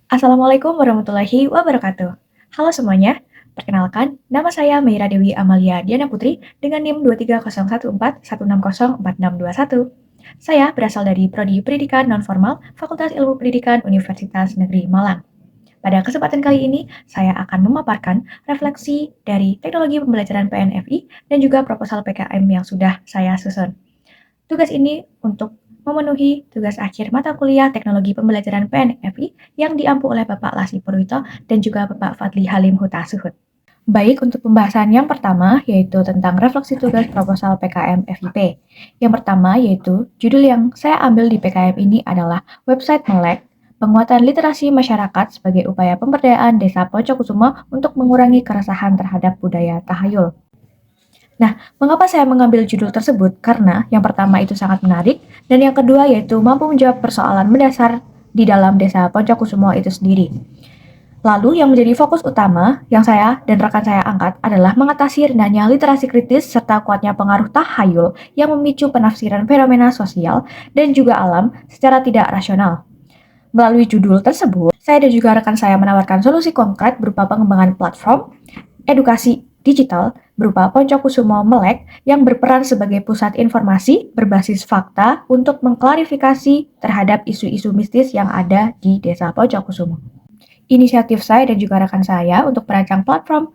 Assalamualaikum warahmatullahi wabarakatuh. Halo semuanya, perkenalkan, nama saya Meira Dewi Amalia Diana Putri dengan NIM 23014160461. Saya berasal dari Prodi Pendidikan Nonformal Fakultas Ilmu Pendidikan Universitas Negeri Malang. Pada kesempatan kali ini, saya akan memaparkan refleksi dari teknologi pembelajaran PNFI dan juga proposal PKM yang sudah saya susun. Tugas ini untuk memenuhi tugas akhir mata kuliah Teknologi Pembelajaran PNFI yang diampu oleh Bapak Lasih Purwito dan juga Bapak Fadli Halim Hutasuhud. Baik, untuk pembahasan yang pertama yaitu tentang refleksi tugas proposal PKM FIP. Yang pertama yaitu judul yang saya ambil di PKM ini adalah Website Melek, Penguatan Literasi Masyarakat sebagai Upaya Pemberdayaan Desa Poncokusumo untuk Mengurangi Keresahan Terhadap Budaya Tahayul. Nah, mengapa saya mengambil judul tersebut? Karena yang pertama itu sangat menarik, dan yang kedua yaitu mampu menjawab persoalan mendasar di dalam desa Poncokusumo itu sendiri. Lalu yang menjadi fokus utama yang saya dan rekan saya angkat adalah mengatasi rendahnya literasi kritis serta kuatnya pengaruh tahayul yang memicu penafsiran fenomena sosial dan juga alam secara tidak rasional. Melalui judul tersebut, saya dan juga rekan saya menawarkan solusi konkret berupa pengembangan platform, edukasi digital berupa Poncokusumo Melek yang berperan sebagai pusat informasi berbasis fakta untuk mengklarifikasi terhadap isu-isu mistis yang ada di Desa Poncokusumo. Inisiatif saya dan juga rekan saya untuk merancang platform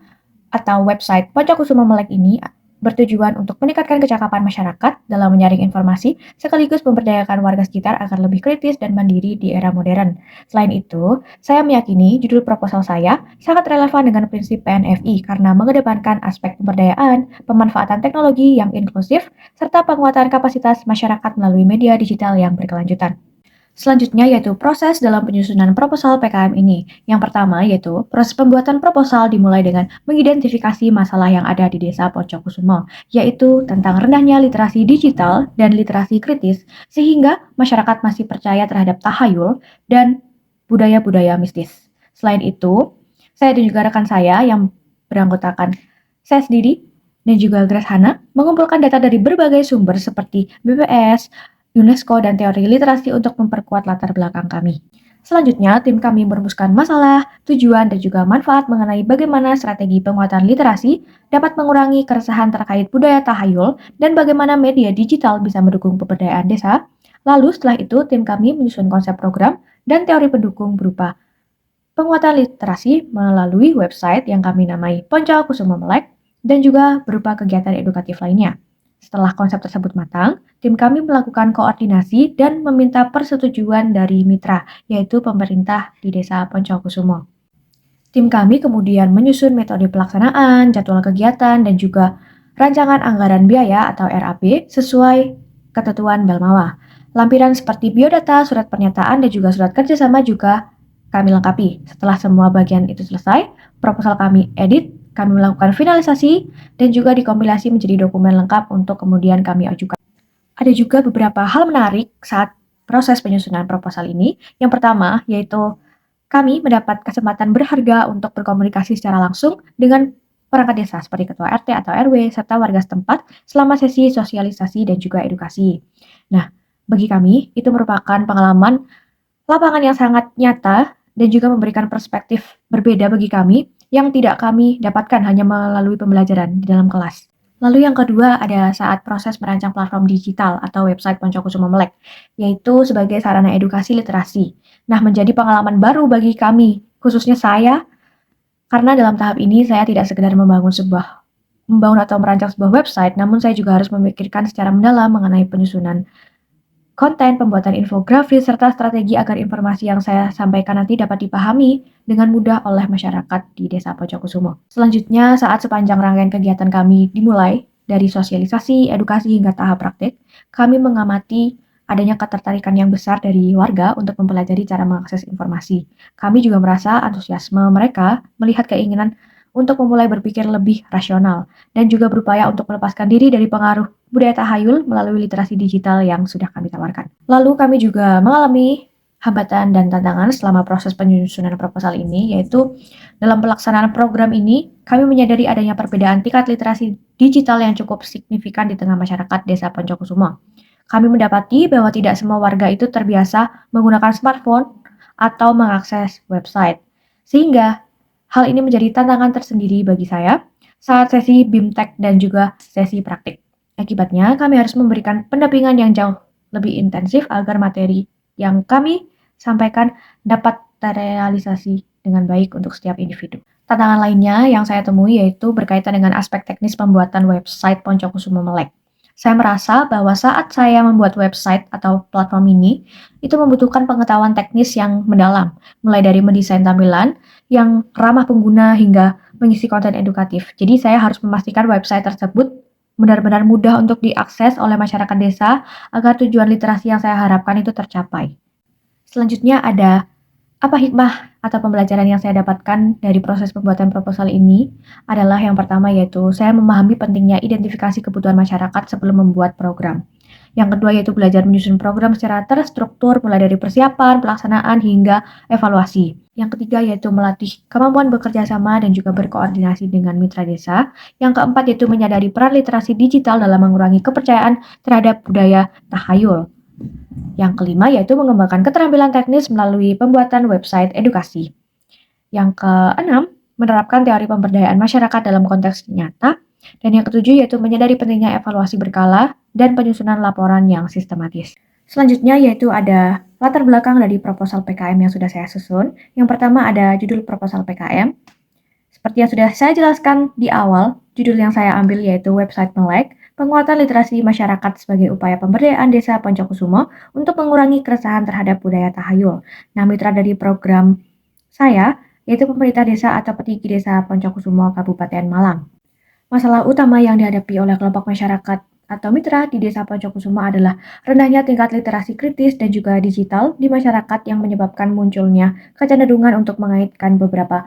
atau website Poncokusumo Melek ini bertujuan untuk meningkatkan kecakapan masyarakat dalam menyaring informasi sekaligus memberdayakan warga sekitar agar lebih kritis dan mandiri di era modern. Selain itu, saya meyakini judul proposal saya sangat relevan dengan prinsip PNFI karena mengedepankan aspek pemberdayaan, pemanfaatan teknologi yang inklusif, serta penguatan kapasitas masyarakat melalui media digital yang berkelanjutan. Selanjutnya yaitu proses dalam penyusunan proposal PKM ini. Yang pertama yaitu proses pembuatan proposal dimulai dengan mengidentifikasi masalah yang ada di Desa Poncokusumo, yaitu tentang rendahnya literasi digital dan literasi kritis sehingga masyarakat masih percaya terhadap tahayul dan budaya-budaya mistis. Selain itu, saya dan juga rekan saya yang beranggotakan saya sendiri dan juga Grace Hana mengumpulkan data dari berbagai sumber seperti BPS, UNESCO, dan teori literasi untuk memperkuat latar belakang kami. Selanjutnya, tim kami merumuskan masalah, tujuan, dan juga manfaat mengenai bagaimana strategi penguatan literasi dapat mengurangi keresahan terkait budaya tahayul dan bagaimana media digital bisa mendukung pemberdayaan desa. Lalu setelah itu, tim kami menyusun konsep program dan teori pendukung berupa penguatan literasi melalui website yang kami namai Poncokusumo Melek dan juga berupa kegiatan edukatif lainnya. Setelah konsep tersebut matang, tim kami melakukan koordinasi dan meminta persetujuan dari mitra, yaitu pemerintah di Desa Poncokusumo. Tim kami kemudian menyusun metode pelaksanaan, jadwal kegiatan, dan juga rancangan anggaran biaya atau RAB sesuai ketentuan Belmawa. Lampiran seperti biodata, surat pernyataan, dan juga surat kerjasama juga kami lengkapi. Setelah semua bagian itu selesai, proposal kami edit, kami melakukan finalisasi, dan juga dikompilasi menjadi dokumen lengkap untuk kemudian kami ajukan. Ada juga beberapa hal menarik saat proses penyusunan proposal ini. Yang pertama, yaitu kami mendapat kesempatan berharga untuk berkomunikasi secara langsung dengan perangkat desa seperti ketua RT atau RW, serta warga setempat selama sesi sosialisasi dan juga edukasi. Nah, bagi kami, itu merupakan pengalaman lapangan yang sangat nyata dan juga memberikan perspektif berbeda bagi kami yang tidak kami dapatkan hanya melalui pembelajaran di dalam kelas. Lalu yang kedua ada saat proses merancang platform digital atau website Poncokusumo Melek, yaitu sebagai sarana edukasi literasi. Nah, menjadi pengalaman baru bagi kami, khususnya saya, karena dalam tahap ini saya tidak sekedar membangun atau merancang sebuah website, namun saya juga harus memikirkan secara mendalam mengenai penyusunan konten, pembuatan infografis, serta strategi agar informasi yang saya sampaikan nanti dapat dipahami dengan mudah oleh masyarakat di Desa Poncokusumo. Selanjutnya, saat sepanjang rangkaian kegiatan kami dimulai, dari sosialisasi, edukasi, hingga tahap praktik, kami mengamati adanya ketertarikan yang besar dari warga untuk mempelajari cara mengakses informasi. Kami juga merasa antusiasme mereka melihat keinginan untuk memulai berpikir lebih rasional dan juga berupaya untuk melepaskan diri dari pengaruh budaya tahayul melalui literasi digital yang sudah kami tawarkan. Lalu kami juga mengalami hambatan dan tantangan selama proses penyusunan proposal ini, yaitu dalam pelaksanaan program ini, kami menyadari adanya perbedaan tingkat literasi digital yang cukup signifikan di tengah masyarakat Desa Poncokusumo. Kami mendapati bahwa tidak semua warga itu terbiasa menggunakan smartphone atau mengakses website. Sehingga hal ini menjadi tantangan tersendiri bagi saya saat sesi BIMTEK dan juga sesi praktik. Akibatnya, kami harus memberikan pendampingan yang jauh lebih intensif agar materi yang kami sampaikan dapat terrealisasi dengan baik untuk setiap individu. Tantangan lainnya yang saya temui yaitu berkaitan dengan aspek teknis pembuatan website Poncokusumo Melek. Saya merasa bahwa saat saya membuat website atau platform ini, itu membutuhkan pengetahuan teknis yang mendalam, mulai dari mendesain tampilan yang ramah pengguna hingga mengisi konten edukatif. Jadi saya harus memastikan website tersebut benar-benar mudah untuk diakses oleh masyarakat desa agar tujuan literasi yang saya harapkan itu tercapai. Selanjutnya ada apa hikmah atau pembelajaran yang saya dapatkan dari proses pembuatan proposal ini adalah yang pertama yaitu saya memahami pentingnya identifikasi kebutuhan masyarakat sebelum membuat program. Yang kedua yaitu belajar menyusun program secara terstruktur mulai dari persiapan, pelaksanaan, hingga evaluasi. Yang ketiga yaitu melatih kemampuan bekerja sama dan juga berkoordinasi dengan mitra desa. Yang keempat yaitu menyadari peran literasi digital dalam mengurangi kepercayaan terhadap budaya tahayul. Yang kelima yaitu mengembangkan keterampilan teknis melalui pembuatan website edukasi. Yang keenam, menerapkan teori pemberdayaan masyarakat dalam konteks nyata. Dan yang ketujuh yaitu menyadari pentingnya evaluasi berkala dan penyusunan laporan yang sistematis. Selanjutnya yaitu ada latar belakang dari proposal PKM yang sudah saya susun. Yang pertama ada judul proposal PKM. Seperti yang sudah saya jelaskan di awal, judul yang saya ambil yaitu website Melek, penguatan literasi masyarakat sebagai upaya pemberdayaan desa Poncokusumo untuk mengurangi keresahan terhadap budaya tahayul. Nah, mitra dari program saya yaitu pemerintah desa atau petinggi desa Poncokusumo Kabupaten Malang. Masalah utama yang dihadapi oleh kelompok masyarakat atau mitra di desa Poncokusumo adalah rendahnya tingkat literasi kritis dan juga digital di masyarakat yang menyebabkan munculnya kecenderungan untuk mengaitkan beberapa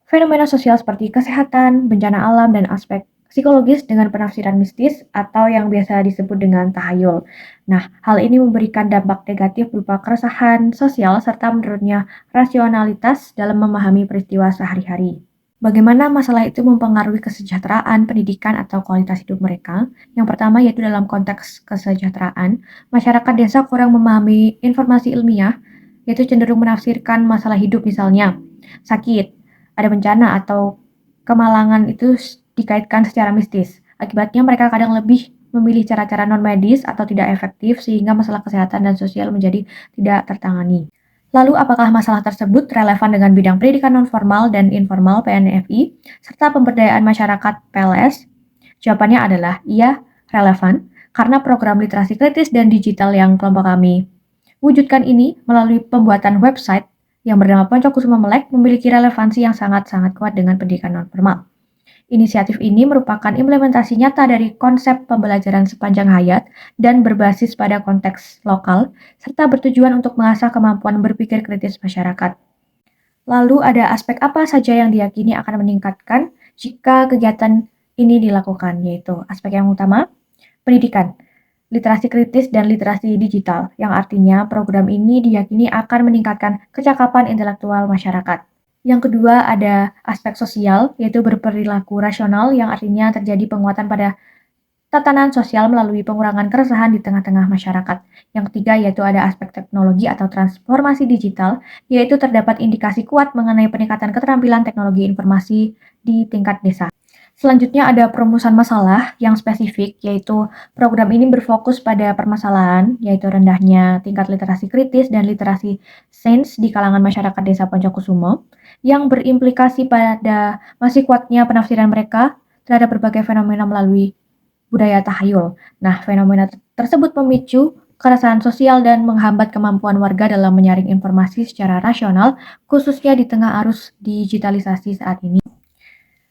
fenomena sosial seperti kesehatan, bencana alam, dan aspek psikologis dengan penafsiran mistis atau yang biasa disebut dengan tahayul. Nah, hal ini memberikan dampak negatif berupa keresahan sosial serta menurunnya rasionalitas dalam memahami peristiwa sehari-hari. Bagaimana masalah itu mempengaruhi kesejahteraan, pendidikan, atau kualitas hidup mereka? Yang pertama yaitu dalam konteks kesejahteraan, masyarakat desa kurang memahami informasi ilmiah, yaitu cenderung menafsirkan masalah hidup misalnya sakit, ada bencana atau kemalangan itu dikaitkan secara mistis. Akibatnya mereka kadang lebih memilih cara-cara non-medis atau tidak efektif sehingga masalah kesehatan dan sosial menjadi tidak tertangani. Lalu apakah masalah tersebut relevan dengan bidang pendidikan non-formal dan informal PNFI serta pemberdayaan masyarakat PLS? Jawabannya adalah iya, relevan karena program literasi kritis dan digital yang kelompok kami wujudkan ini melalui pembuatan website yang bernama Poncokusumo Melek memiliki relevansi yang sangat-sangat kuat dengan pendidikan non-formal. Inisiatif ini merupakan implementasi nyata dari konsep pembelajaran sepanjang hayat dan berbasis pada konteks lokal, serta bertujuan untuk mengasah kemampuan berpikir kritis masyarakat. Lalu ada aspek apa saja yang diyakini akan meningkatkan jika kegiatan ini dilakukan, yaitu aspek yang utama, pendidikan, literasi kritis dan literasi digital, yang artinya program ini diyakini akan meningkatkan kecakapan intelektual masyarakat. Yang kedua ada aspek sosial, yaitu berperilaku rasional yang artinya terjadi penguatan pada tatanan sosial melalui pengurangan keresahan di tengah-tengah masyarakat. Yang ketiga yaitu ada aspek teknologi atau transformasi digital, yaitu terdapat indikasi kuat mengenai peningkatan keterampilan teknologi informasi di tingkat desa. Selanjutnya ada perumusan masalah yang spesifik, yaitu program ini berfokus pada permasalahan, yaitu rendahnya tingkat literasi kritis dan literasi sains di kalangan masyarakat desa Poncokusumo, yang berimplikasi pada masih kuatnya penafsiran mereka terhadap berbagai fenomena melalui budaya tahayul. Nah, fenomena tersebut memicu keresahan sosial dan menghambat kemampuan warga dalam menyaring informasi secara rasional, khususnya di tengah arus digitalisasi saat ini.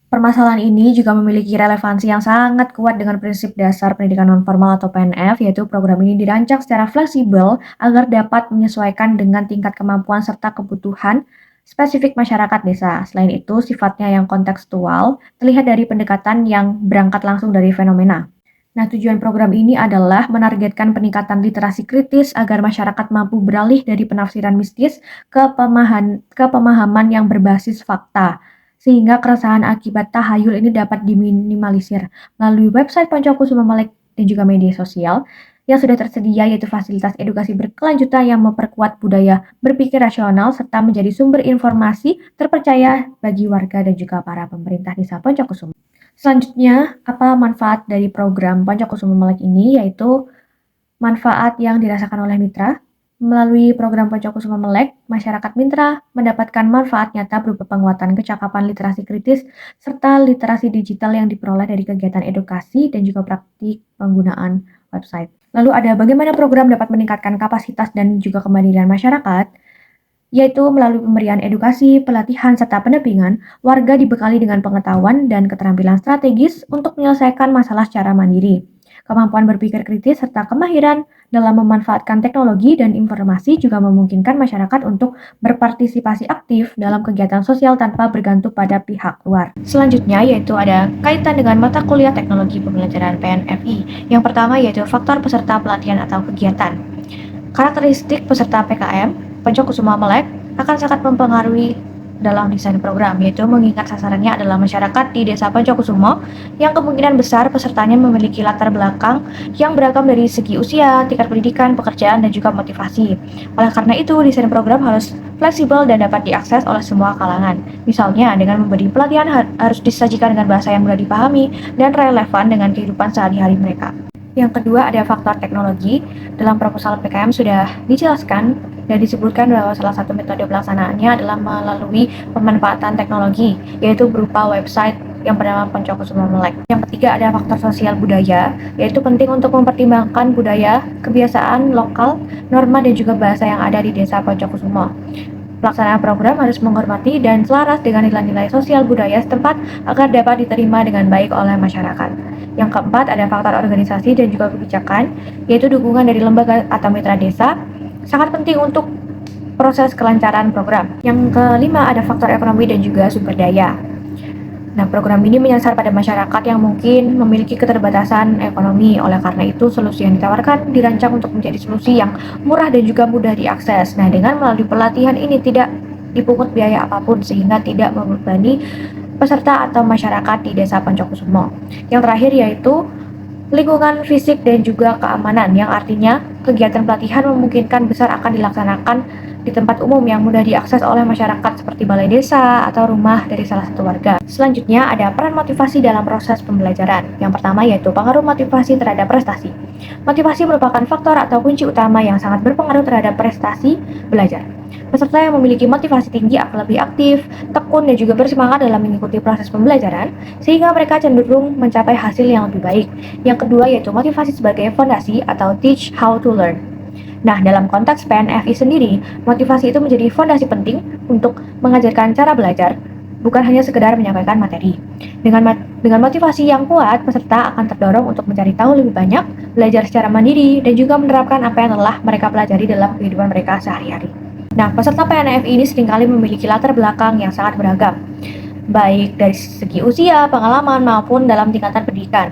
Permasalahan ini juga memiliki relevansi yang sangat kuat dengan prinsip dasar pendidikan nonformal atau PNF, yaitu program ini dirancang secara fleksibel agar dapat menyesuaikan dengan tingkat kemampuan serta kebutuhan spesifik masyarakat desa. Selain itu, sifatnya yang kontekstual terlihat dari pendekatan yang berangkat langsung dari fenomena. Nah, tujuan program ini adalah menargetkan peningkatan literasi kritis agar masyarakat mampu beralih dari penafsiran mistis ke pemahaman yang berbasis fakta, sehingga keresahan akibat tahayul ini dapat diminimalisir melalui website Poncokusumo Melek dan juga media sosial. yang sudah tersedia, yaitu fasilitas edukasi berkelanjutan yang memperkuat budaya berpikir rasional serta menjadi sumber informasi terpercaya bagi warga dan juga para pemerintah Desa Poncokusumo. Selanjutnya, apa manfaat dari program Poncokusumo Melek ini, yaitu manfaat yang dirasakan oleh mitra. Melalui program Poncokusumo Melek, masyarakat mitra mendapatkan manfaat nyata berupa penguatan kecakapan literasi kritis serta literasi digital yang diperoleh dari kegiatan edukasi dan juga praktik penggunaan website. Lalu ada bagaimana program dapat meningkatkan kapasitas dan juga kemandirian masyarakat, yaitu melalui pemberian edukasi, pelatihan, serta pendampingan, warga dibekali dengan pengetahuan dan keterampilan strategis untuk menyelesaikan masalah secara mandiri. Kemampuan berpikir kritis serta kemahiran dalam memanfaatkan teknologi dan informasi juga memungkinkan masyarakat untuk berpartisipasi aktif dalam kegiatan sosial tanpa bergantung pada pihak luar. Selanjutnya yaitu ada kaitan dengan mata kuliah teknologi pembelajaran PNFI. Yang pertama yaitu faktor peserta pelatihan atau kegiatan. Karakteristik peserta PKM Poncokusumo Melek akan sangat mempengaruhi dalam desain program, yaitu mengingat sasarannya adalah masyarakat di Desa Poncokusumo yang kemungkinan besar pesertanya memiliki latar belakang yang beragam dari segi usia, tingkat pendidikan, pekerjaan, dan juga motivasi. Oleh karena itu, desain program harus fleksibel dan dapat diakses oleh semua kalangan. Misalnya, dengan memberi pelatihan harus disajikan dengan bahasa yang mudah dipahami dan relevan dengan kehidupan sehari-hari mereka. Yang kedua ada faktor teknologi. Dalam proposal PKM sudah dijelaskan dan disebutkan bahwa salah satu metode pelaksanaannya adalah melalui pemanfaatan teknologi, yaitu berupa website yang bernama Poncokusumo Melek. Yang ketiga ada faktor sosial budaya, yaitu penting untuk mempertimbangkan budaya, kebiasaan lokal, norma dan juga bahasa yang ada di Desa Poncokusumo. Pelaksanaan program harus menghormati dan selaras dengan nilai-nilai sosial budaya setempat agar dapat diterima dengan baik oleh masyarakat. Yang keempat ada faktor organisasi dan juga kebijakan, yaitu dukungan dari lembaga atau mitra desa sangat penting untuk proses kelancaran program. Yang kelima ada faktor ekonomi dan juga sumber daya. Nah, program ini menyasar pada masyarakat yang mungkin memiliki keterbatasan ekonomi. Oleh karena itu, solusi yang ditawarkan dirancang untuk menjadi solusi yang murah dan juga mudah diakses. Nah, dengan melalui pelatihan ini tidak dipungut biaya apapun sehingga tidak membebani peserta atau masyarakat di Desa Poncokusumo. Yang terakhir yaitu lingkungan fisik dan juga keamanan, yang artinya kegiatan pelatihan memungkinkan besar akan dilaksanakan di tempat umum yang mudah diakses oleh masyarakat seperti balai desa atau rumah dari salah satu warga. Selanjutnya ada peran motivasi dalam proses pembelajaran. Yang pertama yaitu pengaruh motivasi terhadap prestasi. Motivasi merupakan faktor atau kunci utama yang sangat berpengaruh terhadap prestasi belajar. Peserta yang memiliki motivasi tinggi akan lebih aktif, tekun, dan juga bersemangat dalam mengikuti proses pembelajaran, sehingga mereka cenderung mencapai hasil yang lebih baik. Yang kedua yaitu motivasi sebagai fondasi atau teach how to learn. Nah, dalam konteks PNFI sendiri, motivasi itu menjadi fondasi penting untuk mengajarkan cara belajar, bukan hanya sekedar menyampaikan materi. Dengan motivasi yang kuat, peserta akan terdorong untuk mencari tahu lebih banyak, belajar secara mandiri, dan juga menerapkan apa yang telah mereka pelajari dalam kehidupan mereka sehari-hari. Nah, peserta PNFI ini seringkali memiliki latar belakang yang sangat beragam, baik dari segi usia, pengalaman, maupun dalam tingkatan pendidikan.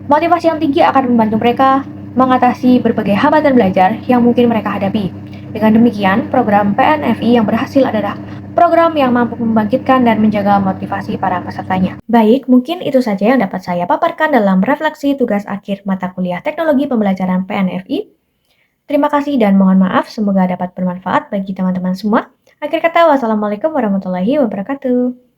Motivasi yang tinggi akan membantu mereka mengatasi berbagai hambatan belajar yang mungkin mereka hadapi. Dengan demikian, program PNFI yang berhasil adalah program yang mampu membangkitkan dan menjaga motivasi para pesertanya. Baik, mungkin itu saja yang dapat saya paparkan dalam refleksi tugas akhir mata kuliah Teknologi Pembelajaran PNFI. Terima kasih dan mohon maaf, semoga dapat bermanfaat bagi teman-teman semua. Akhir kata, wassalamualaikum warahmatullahi wabarakatuh.